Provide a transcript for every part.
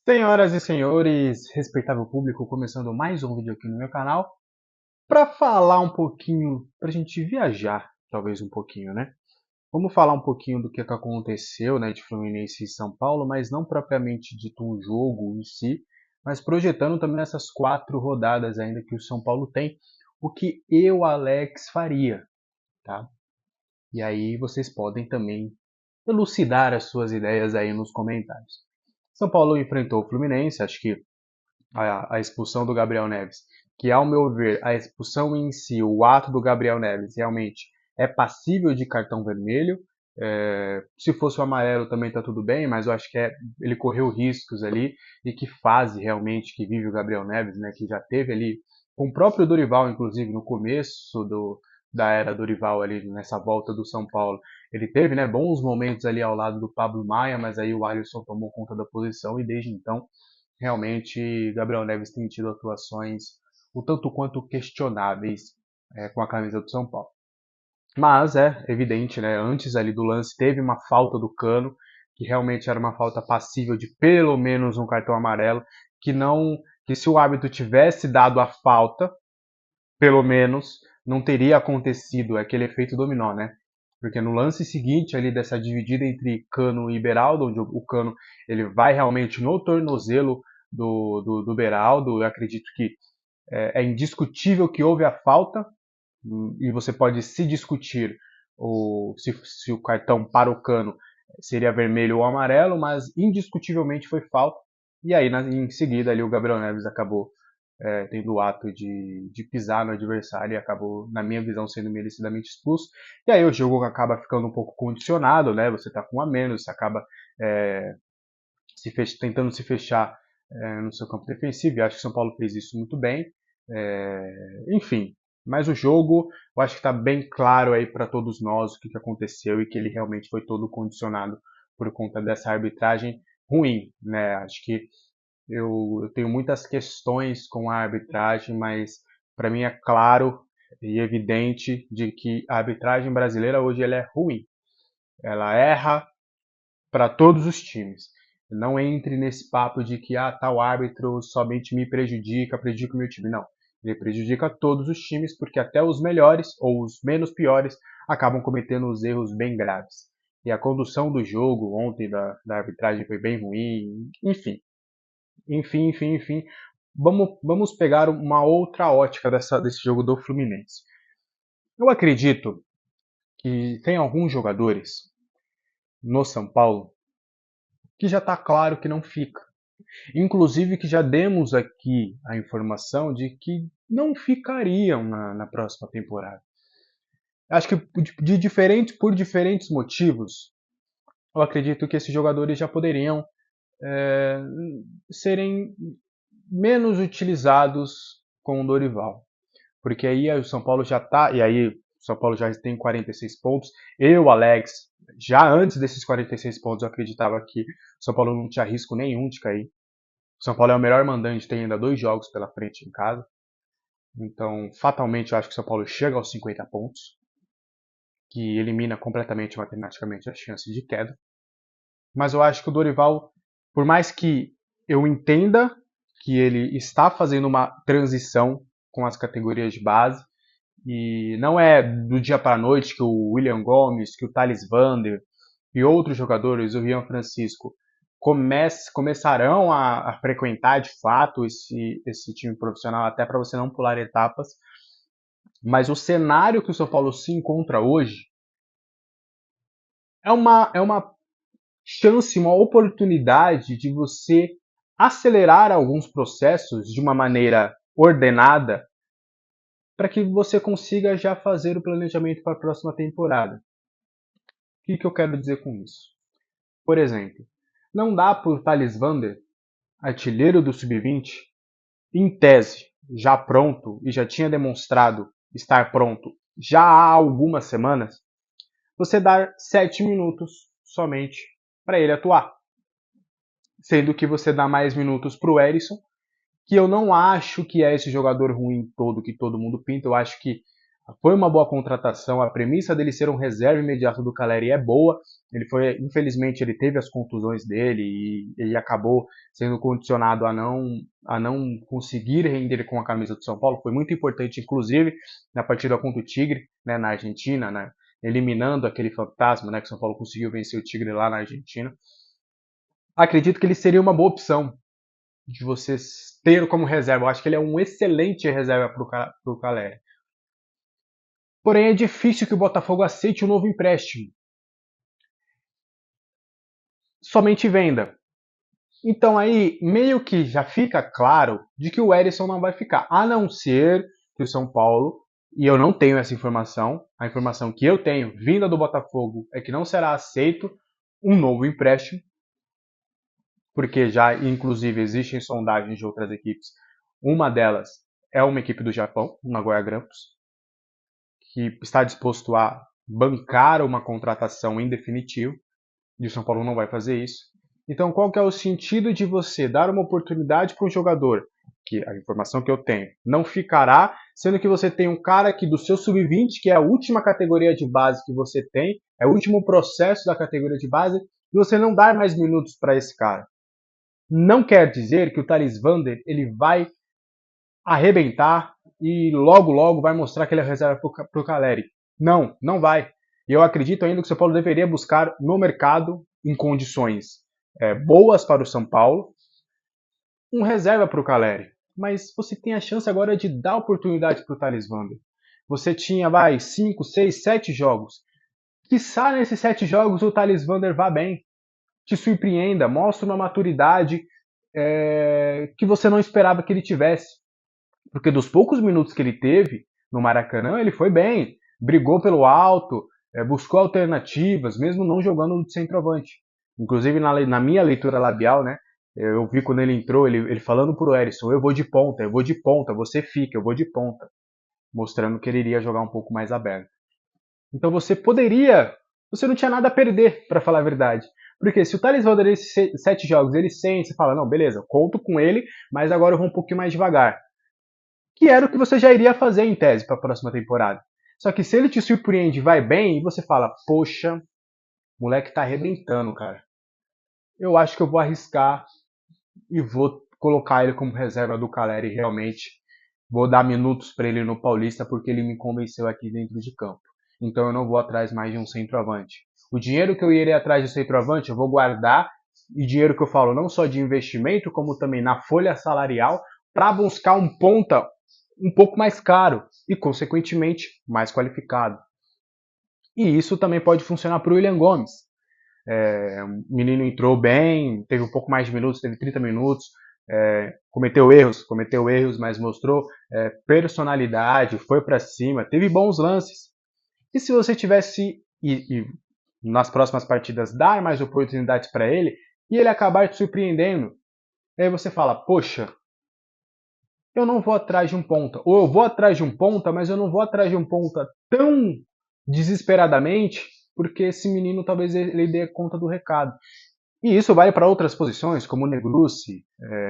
Senhoras e senhores, respeitável público, começando mais um vídeo aqui no meu canal para falar um pouquinho, para a gente viajar, talvez um pouquinho, né? Vamos falar um pouquinho do que aconteceu, né, de Fluminense e São Paulo, mas não propriamente dito um jogo em si, mas projetando também essas 4 rodadas ainda que o São Paulo tem, o que eu, Alex, faria, tá? E aí vocês podem também elucidar as suas ideias aí nos comentários. São Paulo enfrentou o Fluminense, acho que a expulsão do Gabriel Neves, que ao meu ver, a expulsão em si, o ato do Gabriel Neves, realmente é passível de cartão vermelho. Se fosse o amarelo também está tudo bem, mas eu acho que ele correu riscos ali, e que fase realmente que vive o Gabriel Neves, né, que já teve ali, com o próprio Dorival, inclusive, no começo da era Dorival ali, nessa volta do São Paulo. Ele teve, né, bons momentos ali ao lado do Pablo Maia, mas aí o Alisson tomou conta da posição e desde então realmente Gabriel Neves tem tido atuações o tanto quanto questionáveis com a camisa do São Paulo. Mas é evidente, né? Antes ali do lance teve uma falta do Cano, que realmente era uma falta passível de pelo menos um cartão amarelo, que se o árbitro tivesse dado a falta, pelo menos não teria acontecido aquele efeito dominó, né? Porque no lance seguinte ali dessa dividida entre Cano e Beraldo, onde o Cano ele vai realmente no tornozelo do Beraldo, eu acredito que é indiscutível que houve a falta, e você pode se discutir se o cartão para o Cano seria vermelho ou amarelo, mas indiscutivelmente foi falta. E aí, em seguida, ali o Gabriel Neves acabou tendo o ato de pisar no adversário e acabou, na minha visão, sendo merecidamente expulso. E aí o jogo acaba ficando um pouco condicionado, né? Você tá com um a menos, você acaba é, tentando se fechar no seu campo defensivo. E acho que o São Paulo fez isso muito bem. Enfim, mas o jogo, eu acho que está bem claro aí para todos nós o que aconteceu e que ele realmente foi todo condicionado por conta dessa arbitragem ruim, né? Acho que eu tenho muitas questões com a arbitragem, mas para mim é claro e evidente de que a arbitragem brasileira hoje ela é ruim. Ela erra para todos os times. Não entre nesse papo de que tal árbitro somente me prejudica o meu time. Não. Ele prejudica todos os times, porque até os melhores ou os menos piores acabam cometendo os erros bem graves. E a condução do jogo ontem da arbitragem foi bem ruim. Enfim. Vamos pegar uma outra ótica desse jogo do Fluminense. Eu acredito que tem alguns jogadores no São Paulo que já está claro que não fica. Inclusive que já demos aqui a informação de que não ficariam na próxima temporada. Acho que por diferentes motivos, eu acredito que esses jogadores já poderiam é, serem menos utilizados com o Dorival. Porque aí o São Paulo já tá, e aí o São Paulo já tem 46 pontos. Eu, Alex, já antes desses 46 pontos, eu acreditava que o São Paulo não tinha risco nenhum de cair. O São Paulo é o melhor mandante, tem ainda 2 jogos pela frente em casa. Então, fatalmente, eu acho que o São Paulo chega aos 50 pontos, que elimina completamente, matematicamente, a chance de queda. Mas eu acho que o Dorival, por mais que eu entenda que ele está fazendo uma transição com as categorias de base, e não é do dia para a noite que o William Gomes, que o Thales Vander e outros jogadores, o Rian Francisco, começarão a frequentar de fato esse time profissional, até para você não pular etapas. Mas o cenário que o São Paulo se encontra hoje é uma chance, uma oportunidade de você acelerar alguns processos de uma maneira ordenada para que você consiga já fazer o planejamento para a próxima temporada. O que eu quero dizer com isso? Por exemplo, não dá para o Thales Vander, artilheiro do Sub-20, em tese, já pronto e já tinha demonstrado estar pronto já há algumas semanas, você dar 7 minutos somente para ele atuar. Sendo que você dá mais minutos para o Erisson, que eu não acho que é esse jogador ruim todo que todo mundo pinta. Eu acho que Foi uma boa contratação, a premissa dele ser um reserva imediato do Caleri é boa. Infelizmente, ele teve as contusões dele e ele acabou sendo condicionado a não conseguir render com a camisa do São Paulo. Foi muito importante, inclusive, na partida contra o Tigre, né, na Argentina, né, eliminando aquele fantasma, né, que o São Paulo conseguiu vencer o Tigre lá na Argentina. Acredito que ele seria uma boa opção de você ter como reserva. Eu acho que ele é um excelente reserva para o Caleri. Porém, é difícil que o Botafogo aceite um novo empréstimo. Somente venda. Então aí, meio que já fica claro de que o Erisson não vai ficar. A não ser que o São Paulo, e eu não tenho essa informação, a informação que eu tenho, vinda do Botafogo, é que não será aceito um novo empréstimo, porque já, inclusive, existem sondagens de outras equipes. Uma delas é uma equipe do Japão, o Nagoya Grampus, que está disposto a bancar uma contratação em definitivo, e o São Paulo não vai fazer isso. Então, qual que é o sentido de você dar uma oportunidade para um jogador que, a informação que eu tenho, não ficará, sendo que você tem um cara que do seu sub-20, que é a última categoria de base que você tem, é o último processo da categoria de base, e você não dar mais minutos para esse cara. Não quer dizer que o Thales Vander ele vai arrebentar e logo vai mostrar que ele é reserva para o Caleri. Não, não vai. E eu acredito ainda que o São Paulo deveria buscar no mercado, em condições boas para o São Paulo, um reserva para o Caleri. Mas você tem a chance agora de dar oportunidade para o Thales Vander. Você tinha, 5, 6, 7 jogos. Quiçá nesses 7 jogos o Thales Vander vá bem. Te surpreenda, mostra uma maturidade que você não esperava que ele tivesse. Porque dos poucos minutos que ele teve no Maracanã, ele foi bem, brigou pelo alto, buscou alternativas, mesmo não jogando de centroavante. Inclusive, na minha leitura labial, né, eu vi quando ele entrou, ele falando pro Erisson, eu vou de ponta, você fica, eu vou de ponta. Mostrando que ele iria jogar um pouco mais aberto. Então você não tinha nada a perder, para falar a verdade. Porque se o Thales Vander, esses 7 jogos, ele sente, você fala, não, beleza, conto com ele, mas agora eu vou um pouquinho mais devagar. Que era o que você já iria fazer em tese para a próxima temporada. Só que se ele te surpreende e vai bem, e você fala, poxa, o moleque tá arrebentando, cara. Eu acho que eu vou arriscar e vou colocar ele como reserva do Caleri realmente. Vou dar minutos para ele no Paulista porque ele me convenceu aqui dentro de campo. Então eu não vou atrás mais de um centroavante. O dinheiro que eu irei atrás de centroavante eu vou guardar, e dinheiro que eu falo não só de investimento, como também na folha salarial, para buscar um ponta um pouco mais caro e, consequentemente, mais qualificado. E isso também pode funcionar para o William Gomes. O menino entrou bem, teve um pouco mais de minutos, teve 30 minutos, cometeu erros, mas mostrou personalidade, foi para cima, teve bons lances. E se você tivesse, e nas próximas partidas, dar mais oportunidades para ele, e ele acabar te surpreendendo, aí você fala, poxa, eu não vou atrás de um ponta. Ou eu vou atrás de um ponta, mas eu não vou atrás de um ponta tão desesperadamente, porque esse menino talvez ele dê conta do recado. E isso vale para outras posições, como o Negrucci,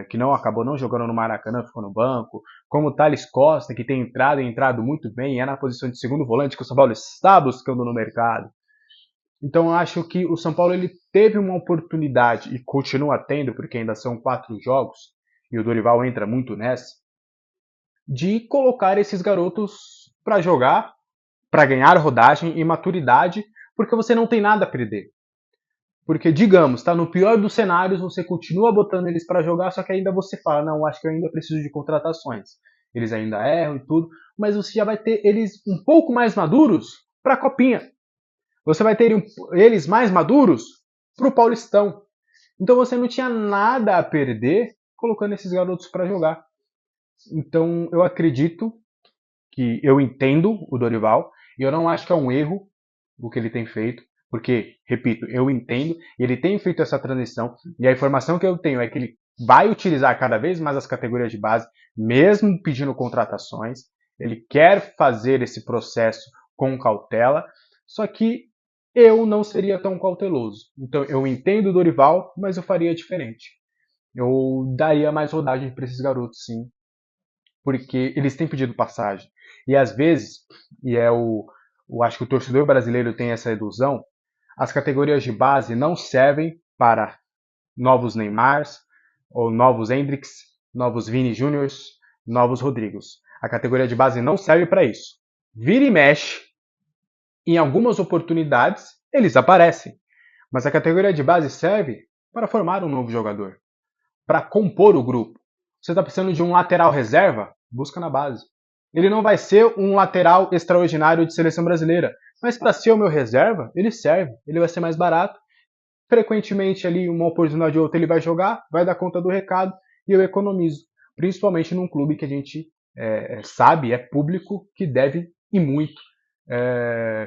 que não acabou não jogando no Maracanã, ficou no banco, como o Thales Costa, que tem entrado muito bem, é na posição de segundo volante que o São Paulo está buscando no mercado. Então eu acho que o São Paulo ele teve uma oportunidade, e continua tendo, porque ainda são 4 jogos, e o Dorival entra muito nessa, de colocar esses garotos para jogar, para ganhar rodagem e maturidade, porque você não tem nada a perder. Porque, digamos, está no pior dos cenários, você continua botando eles para jogar, só que ainda você fala, não, acho que eu ainda preciso de contratações. Eles ainda erram e tudo, mas você já vai ter eles um pouco mais maduros para a Copinha. Você vai ter eles mais maduros para o Paulistão. Então você não tinha nada a perder colocando esses garotos para jogar. Então eu acredito que eu entendo o Dorival e eu não acho que é um erro o que ele tem feito, porque, repito, eu entendo, e ele tem feito essa transição, e a informação que eu tenho é que ele vai utilizar cada vez mais as categorias de base, mesmo pedindo contratações, ele quer fazer esse processo com cautela, só que eu não seria tão cauteloso. Então eu entendo o Dorival, mas eu faria diferente. Eu daria mais rodagem para esses garotos, sim, porque eles têm pedido passagem. E às vezes, acho que o torcedor brasileiro tem essa ilusão, as categorias de base não servem para novos Neymars, ou novos Hendricks, novos Vini Júniors, novos Rodrigos. A categoria de base não serve para isso. Vira e mexe, em algumas oportunidades, eles aparecem. Mas a categoria de base serve para formar um novo jogador, para compor o grupo. Você está precisando de um lateral reserva? Busca na base. Ele não vai ser um lateral extraordinário de seleção brasileira, mas para ser o meu reserva, ele serve. Ele vai ser mais barato. Frequentemente ali uma oportunidade ou outra ele vai jogar, vai dar conta do recado e eu economizo. Principalmente num clube que a gente sabe, é público, que deve e muito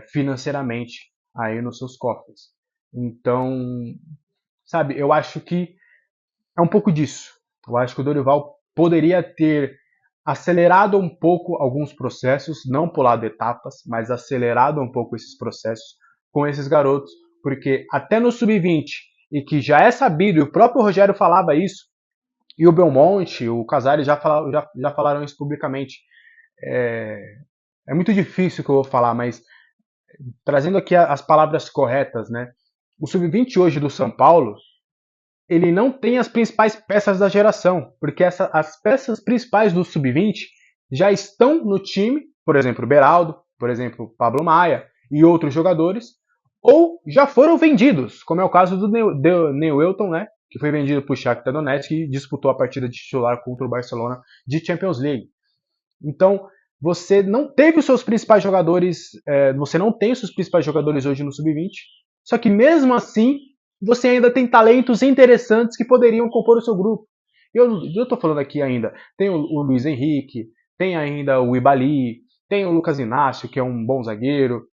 financeiramente aí nos seus cofres. Então, sabe, eu acho que é um pouco disso. Eu acho que o Dorival poderia ter acelerado um pouco alguns processos, não pulado etapas, mas acelerado um pouco esses processos com esses garotos, porque até no sub-20, e que já é sabido, e o próprio Rogério falava isso, e o Belmonte, o Casares já falaram isso publicamente. É muito difícil o que eu vou falar, mas trazendo aqui as palavras corretas, né? O sub-20 hoje do São Paulo, ele não tem as principais peças da geração, porque as peças principais do sub-20 já estão no time, por exemplo, o Beraldo, por exemplo, o Pablo Maia e outros jogadores, ou já foram vendidos, como é o caso do Neuelton, né, que foi vendido para o Shakhtar Donetsk e disputou a partida de titular contra o Barcelona de Champions League. Então, você não teve os seus principais jogadores, você não tem os seus principais jogadores hoje no sub-20, só que mesmo assim você ainda tem talentos interessantes que poderiam compor o seu grupo. Eu estou falando aqui ainda, tem o Luiz Henrique, tem ainda o Ibali, tem o Lucas Inácio, que é um bom zagueiro,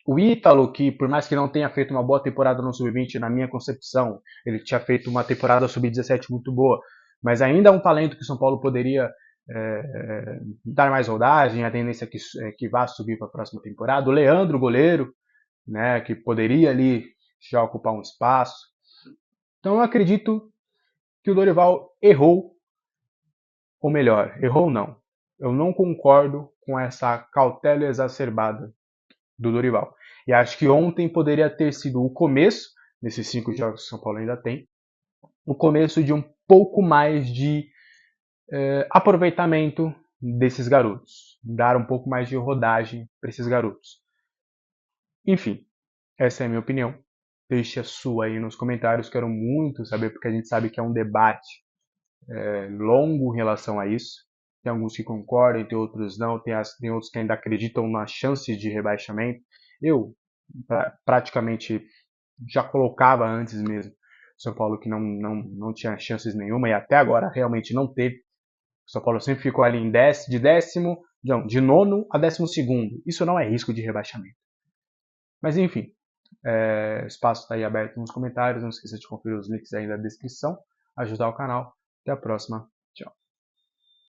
o Ítalo, que por mais que não tenha feito uma boa temporada no Sub-20, na minha concepção, ele tinha feito uma temporada Sub-17 muito boa, mas ainda é um talento que o São Paulo poderia dar mais rodagem, a tendência é que vá subir para a próxima temporada. O Leandro, goleiro, né, que poderia ali já ocupar um espaço. Então eu acredito que o Dorival errou, ou melhor, errou não. Eu não concordo com essa cautela exacerbada do Dorival. E acho que ontem poderia ter sido o começo, nesses 5 jogos que o São Paulo ainda tem, o começo de um pouco mais de aproveitamento desses garotos. Dar um pouco mais de rodagem para esses garotos. Enfim, essa é a minha opinião. Deixe a sua aí nos comentários, quero muito saber, porque a gente sabe que é um debate longo em relação a isso. Tem alguns que concordam, tem outros não, tem outros que ainda acreditam nas chances de rebaixamento. Eu praticamente já colocava antes mesmo São Paulo que não tinha chances nenhuma, e até agora realmente não teve. O São Paulo sempre ficou ali de nono a 12º. Isso não é risco de rebaixamento. Mas enfim, o espaço está aí aberto nos comentários. Não esqueça de conferir os links aí na descrição, ajudar o canal. Até a próxima.